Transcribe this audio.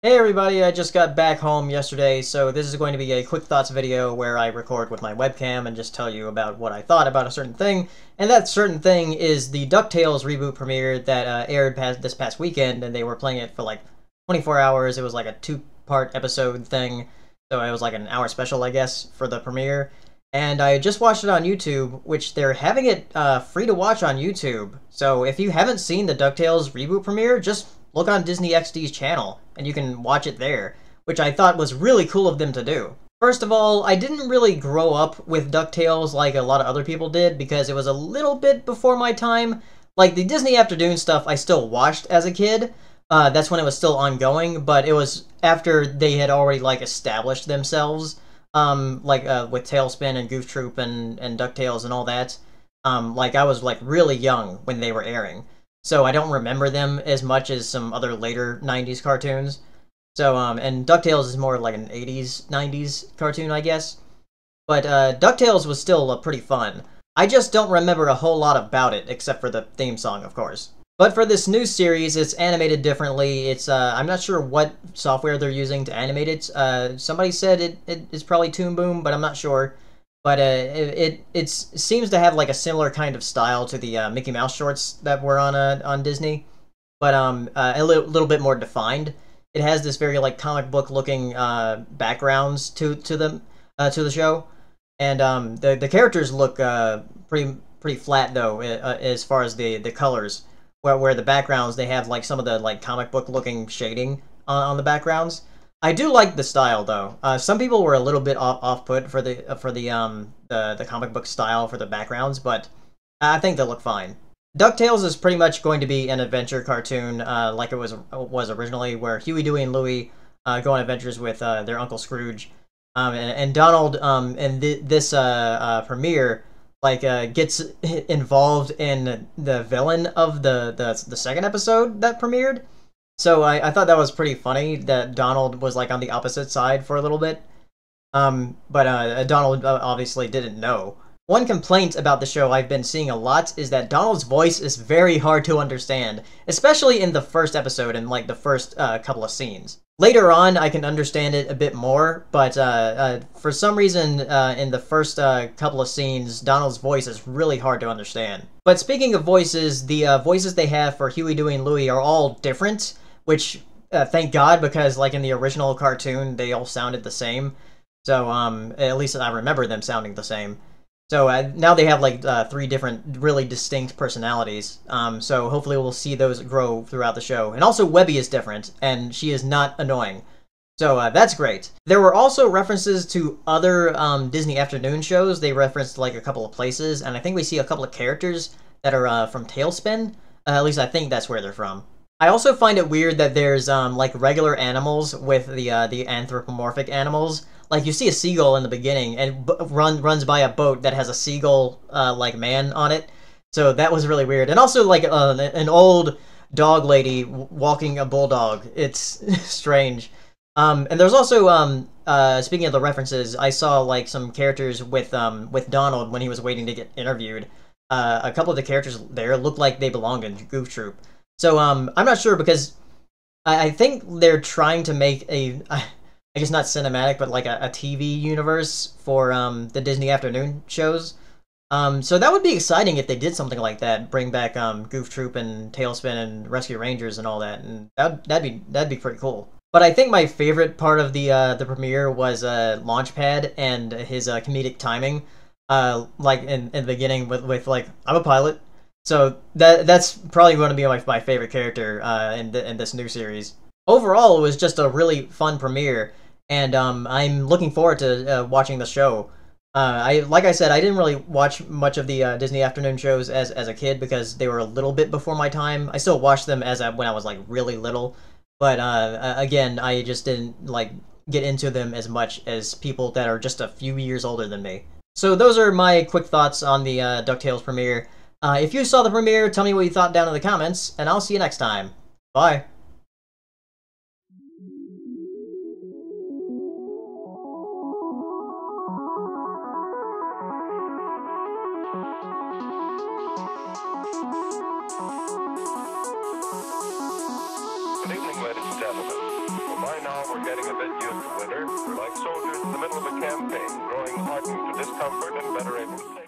Hey everybody, I just got back home yesterday, so this is going to be a quick thoughts video where I record with my webcam and just tell you about what I thought about a certain thing. And that certain thing is the DuckTales reboot premiere that aired this past weekend, and they were playing it for like 24 hours. It was like a two-part episode thing, so it was like an hour special, I guess, for the premiere. And I just watched it on YouTube, which they're having it free to watch on YouTube. So if you haven't seen the DuckTales reboot premiere, just look on Disney XD's channel, and you can watch it there, which I thought was really cool of them to do. First of all, I didn't really grow up with DuckTales like a lot of other people did, because it was a little bit before my time. Like, the Disney Afternoon stuff I still watched as a kid. That's when it was still ongoing, but it was after they had already, like, established themselves, with Tailspin and Goof Troop and DuckTales and all that. Like, I was, like, really young when they were airing. So I don't remember them as much as some other later 90s cartoons. So, and DuckTales is more like an 80s, 90s cartoon, I guess. But DuckTales was still pretty fun. I just don't remember a whole lot about it, except for the theme song, of course. But for this new series, it's animated differently. It's, I'm not sure what software they're using to animate it. Somebody said it's probably Toon Boom, but I'm not sure. But it seems to have like a similar kind of style to the Mickey Mouse shorts that were on Disney, but a little bit more defined. It has this very like comic book looking backgrounds to the show, and the characters look pretty flat though as far as the colors. Where the backgrounds they have like some of the like comic book looking shading on the backgrounds. I do like the style though. Some people were a little bit off-put for the comic book style for the backgrounds, but I think they look fine. DuckTales is pretty much going to be an adventure cartoon, like it was originally, where Huey, Dewey, and Louie go on adventures with their Uncle Scrooge, and Donald in this premiere like gets involved in the villain of the second episode that premiered. So I thought that was pretty funny that Donald was like on the opposite side for a little bit. But Donald obviously didn't know. One complaint about the show I've been seeing a lot is that Donald's voice is very hard to understand, especially in the first episode and like the first couple of scenes. Later on, I can understand it a bit more, but for some reason, in the first couple of scenes, Donald's voice is really hard to understand. But speaking of voices, the voices they have for Huey, Dewey, and Louie are all different, which, thank God, because like in the original cartoon, they all sounded the same. So, at least I remember them sounding the same. So now they have like three different, really distinct personalities. So hopefully we'll see those grow throughout the show. And also Webby is different, and she is not annoying. So that's great. There were also references to other Disney Afternoon shows. They referenced like a couple of places, and I think we see a couple of characters that are from Tailspin. At least I think that's where they're from. I also find it weird that there's like regular animals with the anthropomorphic animals. Like you see a seagull in the beginning and runs by a boat that has a seagull like man on it. So that was really weird. And also like an old dog lady walking a bulldog. It's strange. And there's also speaking of the references, I saw like some characters with Donald when he was waiting to get interviewed. A couple of the characters there look like they belonged in Goof Troop. So, I'm not sure because I think they're trying to make I guess not cinematic, but like a TV universe for the Disney Afternoon shows. So that would be exciting if they did something like that, bring back Goof Troop and Tailspin and Rescue Rangers and all that, and that'd be pretty cool. But I think my favorite part of the premiere was Launchpad and his comedic timing. Like in the beginning with like, I'm a pilot. So that's probably going to be my favorite character in this new series. Overall, it was just a really fun premiere, and I'm looking forward to watching the show. Like I said, I didn't really watch much of the Disney Afternoon shows as a kid because they were a little bit before my time. I still watched them when I was like really little, but again, I just didn't like get into them as much as people that are just a few years older than me. So those are my quick thoughts on the DuckTales premiere. If you saw the premiere, tell me what you thought down in the comments, and I'll see you next time. Bye. Good evening, ladies and gentlemen. Well, by now we're getting a bit used to winter. We're like soldiers in the middle of a campaign, growing hardened to discomfort and better able to take